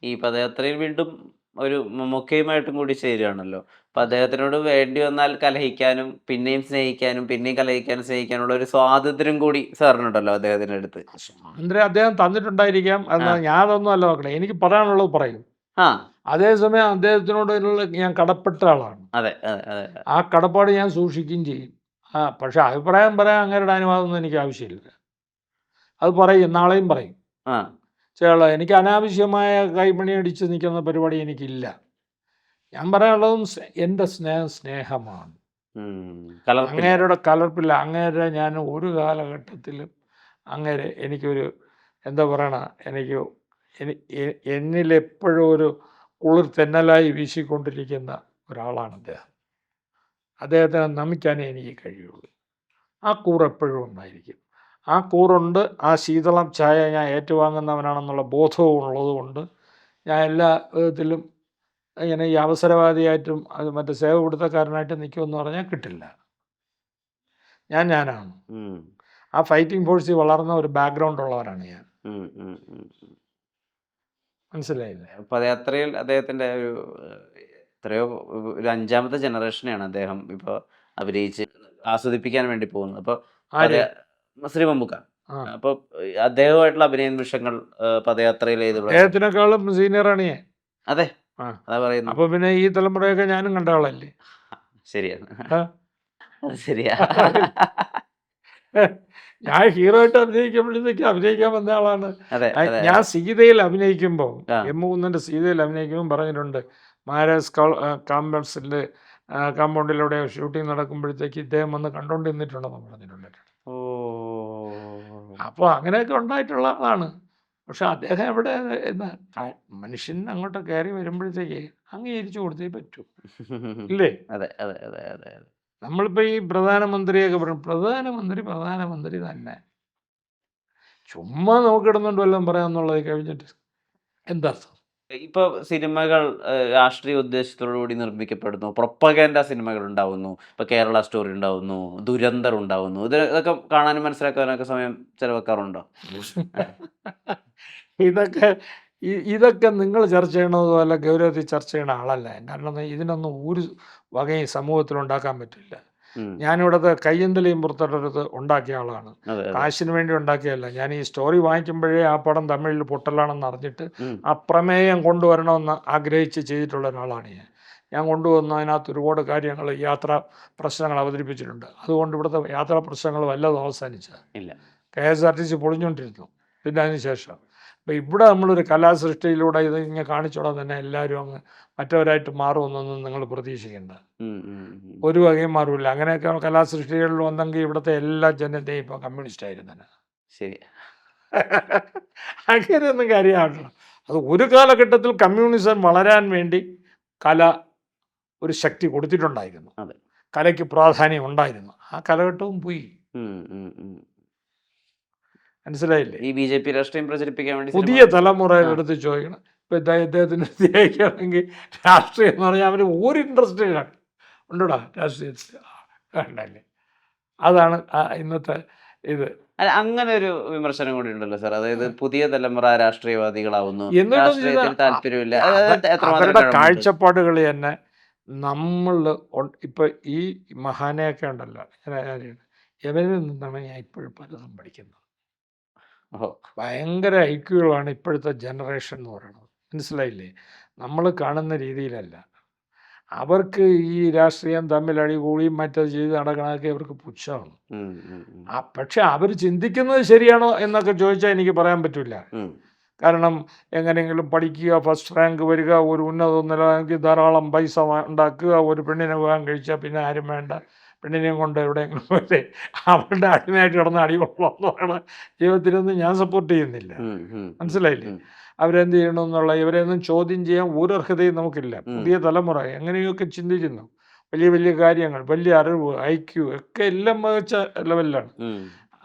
ഈ പദയാത്രയിൽ വീണ്ടും ഒരു മമ്മൂക്കയുമായിട്ടും കൂടി ചേരുകയാണല്ലോ. അപ്പൊ അദ്ദേഹത്തിനോട് വേണ്ടി വന്നാൽ കലഹിക്കാനും, പിന്നെയും സ്നേഹിക്കാനും, പിന്നെയും കലഹിക്കാനും, സ്നേഹിക്കാനുള്ള ഒരു സ്വാതന്ത്ര്യം കൂടി സാറിനുണ്ടല്ലോ അദ്ദേഹത്തിന്റെ അടുത്ത്. സ്വാതന്ത്ര്യം അദ്ദേഹം തന്നിട്ടുണ്ടായിരിക്കാം. എന്നാൽ ആ. ഞാൻ അതൊന്നും അല്ല നോക്കണേ. എനിക്ക് പറയാനുള്ളത് പറയും. ആ. അതേസമയം അദ്ദേഹത്തിനോടുള്ള ഞാൻ കടപ്പെട്ട ആളാണ്. അതെ, അതെ, അതെ. ആ കടപ്പാട് ഞാൻ സൂക്ഷിക്കുകയും ചെയ്യും. പക്ഷേ അഭിപ്രായം പറയാൻ അങ്ങേരുടെ അനുവാദമൊന്നും എനിക്ക് ആവശ്യമില്ല. അത് പറയും, നാളെയും പറയും. ആ. എനിക്ക് അനാവശ്യമായ കൈമണി അടിച്ച് നിൽക്കുന്ന പരിപാടി എനിക്കില്ല. ഞാൻ പറയാനുള്ളതും എൻ്റെ സ്നേഹമാണ്. കലർപ്പില്ല. അങ്ങേരുടെ കലർപ്പില്ല. അങ്ങേരെ ഞാൻ ഒരു കാലഘട്ടത്തിലും അങ്ങേരെ എനിക്കൊരു എന്താ പറയണ എനിക്ക് എന്നിലെപ്പോഴും ഒരു കുളിർ തെന്നലായി വീശിക്കൊണ്ടിരിക്കുന്ന ഒരാളാണ് അദ്ദേഹം. അദ്ദേഹത്തെ നമിക്കാനേ എനിക്ക് കഴിയുള്ളൂ. ആ കൂറ് എപ്പോഴും ഉണ്ടായിരിക്കും. ആ കൂറുണ്ട്. ആ ശീതളം ചായ ഞാൻ ഏറ്റുവാങ്ങുന്നവനാണെന്നുള്ള ബോധവും ഉള്ളതുകൊണ്ട് ഞാൻ എല്ലാ വിധത്തിലും ഇങ്ങനെ ഈ അവസരവാദിയായിട്ടും അത് മറ്റേ സേവപിടുത്തക്കാരനായിട്ടും നിൽക്കുമെന്ന് പറഞ്ഞാൽ കിട്ടില്ല. ഞാനാണ്. ആ ഫൈറ്റിംഗ് ഫോഴ്സിൽ വളർന്ന ഒരു ബാക്ക്ഗ്രൗണ്ട് ഉള്ളവരാണ് ഞാൻ. മനസ്സിലായില്ലേ? പദയാത്രയിൽ അദ്ദേഹത്തിന്റെ ഒരു എത്രയോ ഒരു 5ാമത്തെ ജനറേഷനെയാണ് അദ്ദേഹം ഇപ്പോൾ അഭിനയിച്ച് ആസ്വദിപ്പിക്കാൻ വേണ്ടി പോകുന്നത്. അപ്പോൾ ശ്രീ മമ്മൂക്ക. അപ്പോൾ അദ്ദേഹമായിട്ടുള്ള അഭിനയ നിമിഷങ്ങൾ പദയാത്രയിൽ അദ്ദേഹത്തിനേക്കാളും സീനിയറാണ് ഞാൻ. അതെ, അതാ പറയുന്നത്. അപ്പൊ പിന്നെ ഈ തലമുറയൊക്കെ ഞാനും കണ്ട ആളല്ലേ. ശരിയാണ്, ശരിയാ. ഞാൻ ഹീറോ ആയിട്ട് അഭിനയിക്കുമ്പോഴത്തേക്ക് അഭിനയിക്കാൻ വന്ന ആളാണ്. ഞാൻ സീതയിൽ അഭിനയിക്കുമ്പോൾ എം മുകുന്ദൻ്റെ സീതയിൽ അഭിനയിക്കുമ്പോൾ പറഞ്ഞിട്ടുണ്ട്, മാരാസ് കാമ്പസിൻ്റെ കോമ്പൗണ്ടിലൂടെ ഷൂട്ടിംഗ് നടക്കുമ്പോഴത്തേക്ക് ഇദ്ദേഹം വന്ന് കണ്ടുകൊണ്ടിരുന്നിട്ടുണ്ടെന്ന് പറഞ്ഞിട്ടുണ്ട്. അപ്പോൾ അങ്ങനെയൊക്കെ ഉണ്ടായിട്ടുള്ള ആളാണ്. പക്ഷെ അദ്ദേഹം എവിടെ മനുഷ്യൻ അങ്ങോട്ട് കയറി വരുമ്പോഴത്തേക്ക് അംഗീകരിച്ചു കൊടുത്തേ പറ്റൂ, ഇല്ലേ? അതെ, അതെ, അതെ, അതെ. നമ്മളിപ്പോൾ ഈ പ്രധാനമന്ത്രിയൊക്കെ പറയും, പ്രധാനമന്ത്രി തന്നെ. ചുമ്മാ നോക്കിടുന്നുണ്ട് വല്ലതും പറയാമെന്നുള്ളത് കഴിഞ്ഞിട്ട് എന്തർത്ഥം? ഇപ്പോൾ സിനിമകൾ രാഷ്ട്രീയ ഉദ്ദേശത്തോടുകൂടി നിർമ്മിക്കപ്പെടുന്നു, പ്രൊപ്പഗൻഡ സിനിമകൾ ഉണ്ടാവുന്നു, ഇപ്പോൾ കേരള സ്റ്റോറി ഉണ്ടാവുന്നു, ദുരന്തർ ഉണ്ടാവുന്നു. ഇതൊക്കെ കാണാനും മനസ്സിലാക്കാനൊക്കെ സമയം ചിലവെക്കാറുണ്ടോ? ഇതൊക്കെ നിങ്ങൾ ചർച്ച ചെയ്യണതുപോലെ ഗൗരവത്തിൽ ചർച്ച ചെയ്യണ ആളല്ല. കാരണം ഇതിനൊന്നും ഒരു വകയും സമൂഹത്തിൽ ഉണ്ടാക്കാൻ പറ്റില്ല. ഞാനിവിടുത്തെ കയ്യന്തലയും പുറത്തിടരുത് ഉണ്ടാക്കിയ ആളാണ്. കാശിന് വേണ്ടി ഉണ്ടാക്കിയല്ല. ഞാൻ ഈ സ്റ്റോറി വാങ്ങിക്കുമ്പോഴേ ആ പടം തമിഴിൽ പൊട്ടലാണെന്ന് അറിഞ്ഞിട്ട് ആ പ്രമേയം കൊണ്ടുവരണമെന്ന് ആഗ്രഹിച്ച് ചെയ്തിട്ടുള്ള ഒരാളാണ് ഞാൻ കൊണ്ടുവന്ന അതിനകത്ത് ഒരുപാട് കാര്യങ്ങൾ യാത്രാ പ്രശ്നങ്ങൾ അവതരിപ്പിച്ചിട്ടുണ്ട്. അതുകൊണ്ട് ഇവിടുത്തെ യാത്രാ പ്രശ്നങ്ങൾ വല്ലതും അവസാനിച്ചില്ല. KSRTC പൊളിഞ്ഞുകൊണ്ടിരുന്നു. പിന്നെ അതിന് ശേഷം അപ്പോൾ ഇവിടെ നമ്മളൊരു കലാസൃഷ്ടിയിലൂടെ ഇത് ഇങ്ങനെ കാണിച്ചോടാൻ തന്നെ എല്ലാവരും അങ്ങ് മറ്റവരായിട്ട് മാറുമെന്നൊന്നും നിങ്ങൾ പ്രതീക്ഷിക്കേണ്ട. ഒരു വകയും മാറില്ല. അങ്ങനെയൊക്കെ കലാസൃഷ്ടികളിൽ വന്നെങ്കിൽ ഇവിടുത്തെ എല്ലാ ജനതയും ഇപ്പോൾ കമ്മ്യൂണിസ്റ്റ് ആയിരുന്നേ. ശരി. അങ്ങനെയൊന്നും കാര്യമാണല്ലോ. അത് ഒരു കാലഘട്ടത്തിൽ കമ്മ്യൂണിസം വളരാൻ വേണ്ടി കല ഒരു ശക്തി കൊടുത്തിട്ടുണ്ടായിരുന്നു. കലയ്ക്ക് പ്രാധാന്യം ഉണ്ടായിരുന്നു. ആ കാലഘട്ടവും പോയി. മനസ്സിലായില്ലേ? ഈ BJP രാഷ്ട്രീയം പ്രചരിപ്പിക്കാൻ വേണ്ടി പുതിയ തലമുറയുടെ അടുത്ത് ചോദിക്കണം. ഇപ്പം ഇദ്ദേഹത്തിന് ധ്യേയിക്കുകയാണെങ്കിൽ രാഷ്ട്രീയം എന്ന് പറഞ്ഞാൽ അവന് ഒരു ഇൻട്രസ്റ്റ് ഉണ്ടോടാ രാഷ്ട്രീയത്തിൽ? വേണ്ടല്ലേ. അതാണ് ഇന്നത്തെ ഇത്. അല്ല, അങ്ങനെ ഒരു വിമർശനം കൂടി ഉണ്ടല്ലോ സാർ. അതായത് പുതിയ തലമുറ രാഷ്ട്രീയവാദികളാവുന്നു, താല്പര്യമില്ല. അവരുടെ കാഴ്ചപ്പാടുകൾ തന്നെ നമ്മൾ ഇപ്പൊ ഈ മഹാനെയൊക്കെ ഉണ്ടല്ലോ, എവരിൽ നിന്നാണ് ഞാൻ ഇപ്പോഴും പലതും പഠിക്കുന്നത്. ഭയങ്കര ഐക്യുകളാണ് ഇപ്പോഴത്തെ ജനറേഷൻ എന്ന് പറയുന്നത്. മനസ്സിലായില്ലേ? നമ്മൾ കാണുന്ന രീതിയിലല്ല. അവർക്ക് ഈ രാഷ്ട്രീയം തമ്മിൽ അടികൂടിയും മറ്റത് ചെയ്ത് നടക്കണതൊക്കെ അവർക്ക് പുച്ഛമാണ്. പക്ഷെ അവർ ചിന്തിക്കുന്നത് ശരിയാണോ എന്നൊക്കെ ചോദിച്ചാൽ എനിക്ക് പറയാൻ പറ്റില്ല. കാരണം എങ്ങനെയെങ്കിലും പഠിക്കുക, ഫസ്റ്റ് റാങ്ക് വരിക, ഒരു ഉന്നത നിലയ്ക്ക് ധാരാളം പൈസ ഉണ്ടാക്കുക, ഒരു പെണ്ണിനെ വിവാഹം കഴിച്ചാൽ പിന്നെ ആരും വേണ്ട, പെണ്ണിനെയും കൊണ്ട് എവിടെയെങ്കിലും പോയി അവരുടെ അടിമയായിട്ട് കിടന്ന് അടികൊള്ളണമെന്നാണ് ജീവിതത്തിലൊന്നും ഞാൻ സപ്പോർട്ട് ചെയ്യുന്നില്ല. മനസ്സിലായില്ലേ? അവരെന്ത് ചെയ്യണമെന്നുള്ള ഇവരെയൊന്നും ചോദ്യം ചെയ്യാൻ ഒരു അർഹതയും നമുക്കില്ല. പുതിയ തലമുറ എങ്ങനെയൊക്കെ ചിന്തിക്കുന്നു, വലിയ വലിയ കാര്യങ്ങൾ, വലിയ അറിവ്, IQ ഒക്കെ എല്ലാം മികച്ച ലെവലിലാണ്.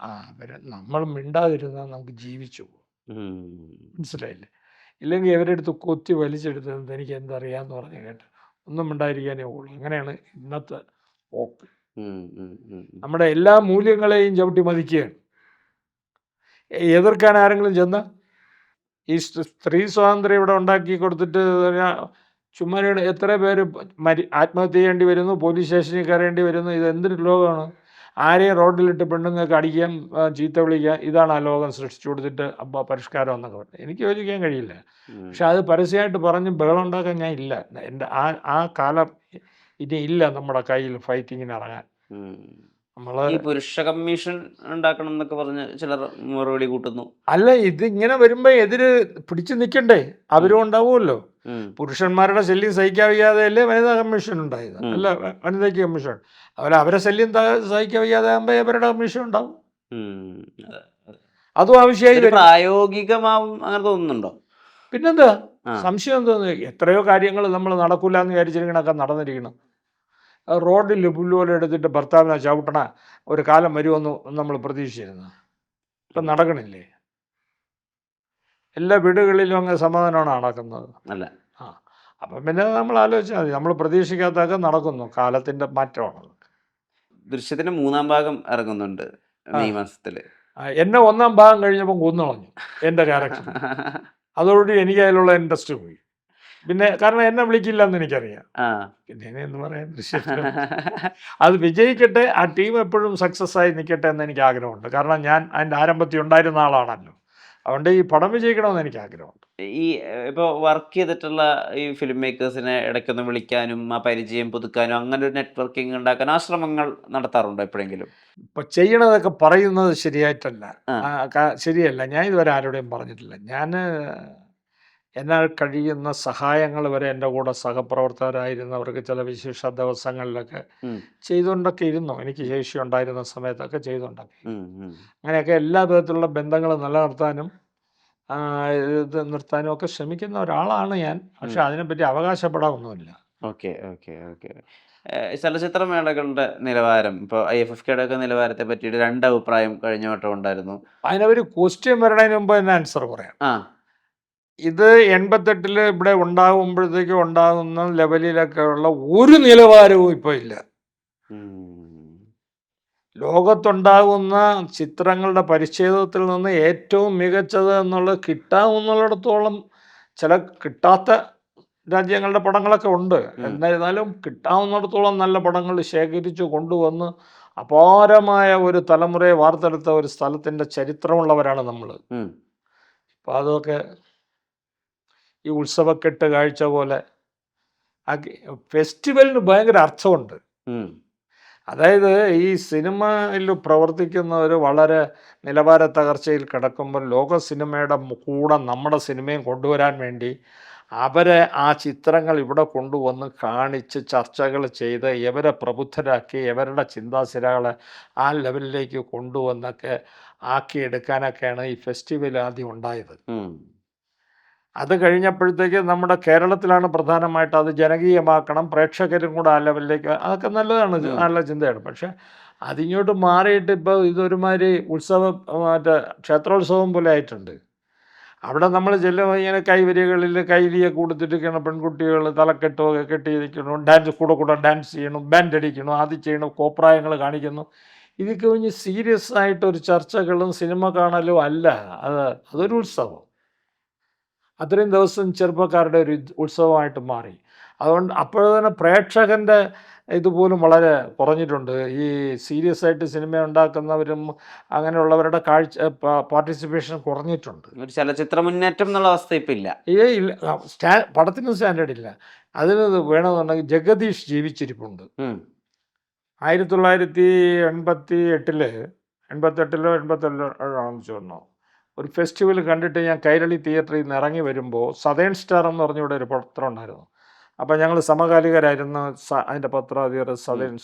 നമ്മൾ മിണ്ടാതിരുന്നാൽ നമുക്ക് ജീവിച്ചു പോകും. മനസ്സിലായില്ലേ? ഇല്ലെങ്കിൽ ഇവരുടെ അടുത്ത് കൊത്തി വലിച്ചെടുത്തത് എനിക്ക് എന്തറിയാമെന്ന് പറഞ്ഞ് കേട്ട് ഒന്നും മിണ്ടായിരിക്കാനേ ഉള്ളൂ. അങ്ങനെയാണ് ഇന്നത്തെ പോക്ക്. നമ്മുടെ എല്ലാ മൂല്യങ്ങളെയും ചവിട്ടി മതിക്കുകയാണ്. എതിർക്കാൻ ആരെങ്കിലും ചെന്ന ഈ സ്ത്രീ സ്വാതന്ത്ര്യം ഇവിടെ ഉണ്ടാക്കി കൊടുത്തിട്ട് ചുമ്മാ എത്ര പേര് ആത്മഹത്യ ചെയ്യേണ്ടി വരുന്നു, പോലീസ് സ്റ്റേഷനിൽ കയറേണ്ടി വരുന്നു. ഇത് എന്തൊരു ലോകമാണ്? ആരെയും റോഡിലിട്ട് പെണ്ണുങ്ങൾക്ക് അടിക്കാൻ, ചീത്ത വിളിക്കാൻ, ഇതാണ് ആ ലോകം സൃഷ്ടിച്ചു കൊടുത്തിട്ട് പരിഷ്കാരം എന്നൊക്കെ പറഞ്ഞു. എനിക്ക് യോജിക്കാൻ കഴിയില്ല. പക്ഷെ അത് പരസ്യമായിട്ട് പറഞ്ഞ് ബഹളം ഉണ്ടാക്കാൻ ഞാൻ ഇല്ല. എൻ്റെ ആ കാലം ഇനി ഇല്ല നമ്മുടെ കയ്യിൽ ഫൈറ്റിങ്ങിന് ഇറങ്ങാൻ. നമ്മള് ഈ പുരുഷ കമ്മീഷൻ ഉണ്ടാക്കണം എന്നൊക്കെ പറഞ്ഞ് ചിലർ മറുപടി കൂട്ടുന്നു. അല്ല, ഇതിങ്ങനെ വരുമ്പോ എതിര് പിടിച്ചു നിൽക്കണ്ടേ? അവരും ഉണ്ടാവുമല്ലോ. പുരുഷന്മാരുടെ ശല്യം സഹിക്കാൻ വയ്യാതെയല്ലേ വനിതാ കമ്മീഷൻ ഉണ്ടായത്, അല്ല വനിതയ്ക്ക് കമ്മീഷൻ. അവരെ ശല്യം സഹിക്കാൻ വയ്യാതെ ആകുമ്പോ ഇവരുടെ കമ്മീഷൻ ഉണ്ടാവും. അതും ആവശ്യമായി വരും. പ്രായോഗികമാവും അങ്ങനെ തോന്നുന്നുണ്ടോ? പിന്നെന്താ സംശയം തോന്നുന്നു? എത്രയോ കാര്യങ്ങൾ നമ്മൾ നടക്കൂല എന്ന് വിചാരിച്ചിരിക്കണൊക്കെ നടന്നിരിക്കണം. റോഡിൽ പുല്ലുപോലെ എടുത്തിട്ട് ഭർത്താവിനെ ചവിട്ടണ ഒരു കാലം വരുമെന്ന് നമ്മൾ പ്രതീക്ഷിച്ചിരുന്നു. ഇപ്പം നടക്കണില്ലേ? എല്ലാ വീടുകളിലും അങ്ങ് സമാധാനമാണ് നടക്കുന്നത്. അല്ല. അപ്പം പിന്നെ നമ്മൾ ആലോചിച്ചാൽ മതി. നമ്മൾ പ്രതീക്ഷിക്കാത്തൊക്കെ നടക്കുന്നു. കാലത്തിൻ്റെ മാറ്റമാണ്. ദൃശ്യത്തിന്റെ 3-ാം ഭാഗം ഇറങ്ങുന്നുണ്ട് മെയ് മാസത്തില്. എന്നെ 1-ാം ഭാഗം കഴിഞ്ഞപ്പം കൊന്നുകളഞ്ഞു എൻ്റെ ക്യാരക്ടർ. അതോടുകൂടി എനിക്ക് അതിലുള്ള ഇൻട്രസ്റ്റ് പോയി. പിന്നെ കാരണം എന്നെ വിളിക്കില്ല എന്ന് എനിക്കറിയാം. പിന്നെ എന്ന് പറയാൻ ദൃശ്യത്തിൽ അത് വിജയിക്കട്ടെ, ആ ടീം എപ്പോഴും സക്സസ് ആയി നിൽക്കട്ടെ എന്ന് എനിക്ക് ആഗ്രഹമുണ്ട്. കാരണം ഞാൻ അതിൻ്റെ ആരംഭത്തിൽ ഉണ്ടായിരുന്ന ആളാണല്ലോ. അതുകൊണ്ട് ഈ പടം വിജയിക്കണമെന്ന് എനിക്ക് ആഗ്രഹമുണ്ട്. ഈ ഇപ്പോൾ വർക്ക് ചെയ്തിട്ടുള്ള ഈ ഫിലിം മേക്കേഴ്സിനെ ഇടയ്ക്കൊന്ന് വിളിക്കാനും ആ പരിചയം പുതുക്കാനും അങ്ങനെ ഒരു നെറ്റ്വർക്കിംഗ് ഉണ്ടാക്കാൻ ആ ശ്രമങ്ങൾ നടത്താറുണ്ടോ എപ്പോഴെങ്കിലും? ഇപ്പൊ ചെയ്യണതൊക്കെ പറയുന്നത് ശരിയായിട്ടല്ല, ശരിയല്ല. ഞാൻ ഇതുവരെ ആരോടെയും പറഞ്ഞിട്ടില്ല. ഞാൻ എന്നാൽ കഴിയുന്ന സഹായങ്ങൾ വരെ എൻ്റെ കൂടെ സഹപ്രവർത്തകരായിരുന്നവർക്ക് ചില വിശേഷ ദിവസങ്ങളിലൊക്കെ ചെയ്തുകൊണ്ടൊക്കെ ഇരുന്നു. എനിക്ക് ശേഷി ഉണ്ടായിരുന്ന സമയത്തൊക്കെ ചെയ്തുകൊണ്ടൊക്കെ. അങ്ങനെയൊക്കെ എല്ലാ വിധത്തിലുള്ള ബന്ധങ്ങളും നിലനിർത്താനും ഇത് നിർത്താനും ഒക്കെ ശ്രമിക്കുന്ന ഒരാളാണ് ഞാൻ. പക്ഷെ അതിനെപ്പറ്റി അവകാശപ്പെടാനൊന്നുമില്ല. Okay okay okay. ചലച്ചിത്രമേളകളുടെ നിലവാരം, ഇപ്പോൾ IFFK ഒക്കെ നിലവാരത്തെ പറ്റിയിട്ട് 2 അഭിപ്രായം കഴിഞ്ഞ വട്ടം ഉണ്ടായിരുന്നു. അതിനൊരു ക്വസ്റ്റ്യൻ വരണതിന് മുമ്പ് തന്നെ ആൻസർ പറയാം. ഇത് 88 ഇവിടെ ഉണ്ടാകുമ്പോഴത്തേക്കും ഉണ്ടാകുന്ന ലെവലിലൊക്കെ ഉള്ള ഒരു നിലവാരവും ഇപ്പോൾ ഇല്ല. ലോകത്തുണ്ടാകുന്ന ചിത്രങ്ങളുടെ പരിച്ഛേദത്തിൽ നിന്ന് ഏറ്റവും മികച്ചത് എന്നുള്ളത് കിട്ടാവുന്നിടത്തോളം, ചില കിട്ടാത്ത രാജ്യങ്ങളുടെ പടങ്ങളൊക്കെ ഉണ്ട്. എന്നിരുന്നാലും കിട്ടാവുന്നിടത്തോളം നല്ല പടങ്ങൾ ശേഖരിച്ചു കൊണ്ടുവന്ന് അപാരമായ ഒരു തലമുറയെ വാർത്തെടുത്ത ഒരു സ്ഥലത്തിൻ്റെ ചരിത്രമുള്ളവരാണ് നമ്മൾ. അപ്പോൾ അതൊക്കെ ഈ ഉത്സവക്കെട്ട് കാഴ്ച പോലെ ഫെസ്റ്റിവലിന് ഭയങ്കര അർത്ഥമുണ്ട്. അതായത് ഈ സിനിമയിൽ പ്രവർത്തിക്കുന്നവർ വളരെ നിലവാര തകർച്ചയിൽ കിടക്കുമ്പോൾ ലോക സിനിമയുടെ കൂടെ നമ്മുടെ സിനിമയും കൊണ്ടുവരാൻ വേണ്ടി അവരെ ആ ചിത്രങ്ങൾ ഇവിടെ കൊണ്ടുവന്ന് കാണിച്ച് ചർച്ചകൾ ചെയ്ത് ഇവരെ പ്രബുദ്ധരാക്കി ഇവരുടെ ചിന്താശിലകളെ ആ ലെവലിലേക്ക് കൊണ്ടുവന്നൊക്കെ ആക്കിയെടുക്കാനൊക്കെയാണ് ഈ ഫെസ്റ്റിവൽ ആദ്യം ഉണ്ടായത്. അത് കഴിഞ്ഞപ്പോഴത്തേക്ക് നമ്മുടെ കേരളത്തിലാണ് പ്രധാനമായിട്ട് അത് ജനകീയമാക്കണം, പ്രേക്ഷകരും കൂടെ ആ ലെവലിലേക്ക്, അതൊക്കെ നല്ലതാണ്, നല്ല ചിന്തയാണ്. പക്ഷെ അതിങ്ങോട്ട് മാറിയിട്ട് ഇപ്പോൾ ഇതൊരുമാതിരി മറ്റേ ക്ഷേത്രോത്സവം പോലെ ആയിട്ടുണ്ട്. അവിടെ നമ്മൾ ചെല്ലുമ്പോൾ ഇങ്ങനെ കൈവരികളിൽ കൈലിയെ കൊടുത്തിരിക്കണം, പെൺകുട്ടികൾ തലക്കെട്ടുമൊക്കെ കെട്ടിയിരിക്കണം, കൂടെ ഡാൻസ് ചെയ്യണം, ബാൻഡ് അടിക്കണം, അത് ചെയ്യണം, കോപ്രായങ്ങൾ കാണിക്കുന്നു. ഇതൊക്കെ കഴിഞ്ഞ് സീരിയസ് ആയിട്ടൊരു ചർച്ചകളും സിനിമ കാണലും അല്ല, അതൊരു ഉത്സവം. അത്രയും ദിവസം ചെറുപ്പക്കാരുടെ ഒരു ഉത്സവമായിട്ട് മാറി. അതുകൊണ്ട് അപ്പോഴത്തന്നെ പ്രേക്ഷകൻ്റെ ഇതുപോലും വളരെ കുറഞ്ഞിട്ടുണ്ട്. ഈ സീരിയസ് ആയിട്ട് സിനിമ ഉണ്ടാക്കുന്നവരും അങ്ങനെയുള്ളവരുടെ പാർട്ടിസിപ്പേഷൻ കുറഞ്ഞിട്ടുണ്ട്. ഒരു ചലച്ചിത്ര മുന്നേറ്റം എന്നുള്ള അവസ്ഥ ഇപ്പം ഇല്ല. ഇല്ല, പടത്തിന് സ്റ്റാൻഡേർഡ് ഇല്ല. അതിന് വേണമെന്നുണ്ടെങ്കിൽ ജഗദീഷ് ജീവിച്ചിരിപ്പുണ്ട്. 1988 ആണെന്ന് തോന്നുന്നു, ഒരു ഫെസ്റ്റിവൽ കണ്ടിട്ട് ഞാൻ കൈരളി തിയേറ്ററിൽ നിന്ന് ഇറങ്ങി വരുമ്പോൾ സതേൺ സ്റ്റാർ എന്ന് പറഞ്ഞ ഇവിടെ ഒരു പത്രം ഉണ്ടായിരുന്നു. അപ്പോൾ ഞങ്ങൾ സമകാലികരായിരുന്ന അതിൻ്റെ പത്രാധിപർ സതേൺ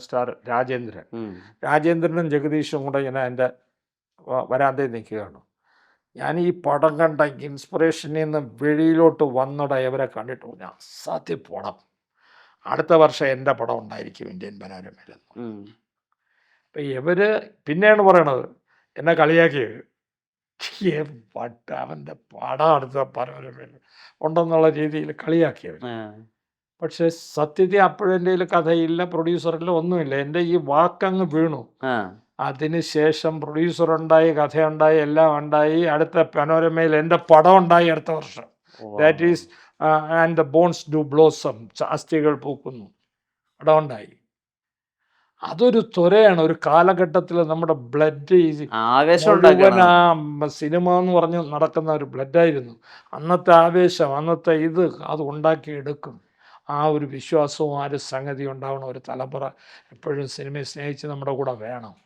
സ്റ്റാർ രാജേന്ദ്രനും ജഗദീഷും കൂടെ ഇങ്ങനെ എൻ്റെ വരാന്തയിൽ നിൽക്കുകയാണ്. ഞാൻ ഈ പടം കണ്ട ഇൻസ്പിറേഷനിൽ നിന്ന് വെളിയിലോട്ട് വന്നിട ഇവരെ കണ്ടിട്ട് ഞാൻ സത്യം പടം അടുത്ത വർഷം എൻ്റെ പടം ഉണ്ടായിരിക്കും ഇന്ത്യൻ പനോരമയിൽ. അപ്പം ഇവർ പിന്നെയാണ് പറയണത് എന്നെ കളിയാക്കിയത്, അവൻ്റെ പടം അടുത്ത പനോരമയിൽ ഉണ്ടെന്നുള്ള രീതിയിൽ കളിയാക്കിയവർ. പക്ഷെ സത്യത്തിൽ അപ്പോഴെൻ്റെ കഥയില്ല, പ്രൊഡ്യൂസറില്ല, ഒന്നുമില്ല. എൻ്റെ ഈ വാക്കങ്ങ് വീണു. അതിനുശേഷം പ്രൊഡ്യൂസറുണ്ടായി, കഥയുണ്ടായി, എല്ലാം ഉണ്ടായി. അടുത്ത പനോരമയിൽ എൻ്റെ പടം ഉണ്ടായി അടുത്ത വർഷം. That is and the bones do blossom, അസ്ഥികൾ പൂക്കുന്നു, പടം ഉണ്ടായി. അതൊരു ത്വരയാണ്. ഒരു കാലഘട്ടത്തിൽ നമ്മുടെ ബ്ലഡ് ആവേശം മുഴുവൻ ഉണ്ടാക്കണം. ആ സിനിമ എന്ന് പറഞ്ഞ് നടക്കുന്ന ഒരു ബ്ലഡായിരുന്നു. അന്നത്തെ ആവേശം, അന്നത്തെ അത് ഉണ്ടാക്കിയെടുക്കും. ആ ഒരു വിശ്വാസവും ആ ഒരു സംഗതി ഉണ്ടാവണം. ഒരു തലമുറ എപ്പോഴും സിനിമയെ സ്നേഹിച്ച് നമ്മുടെ കൂടെ വേണം.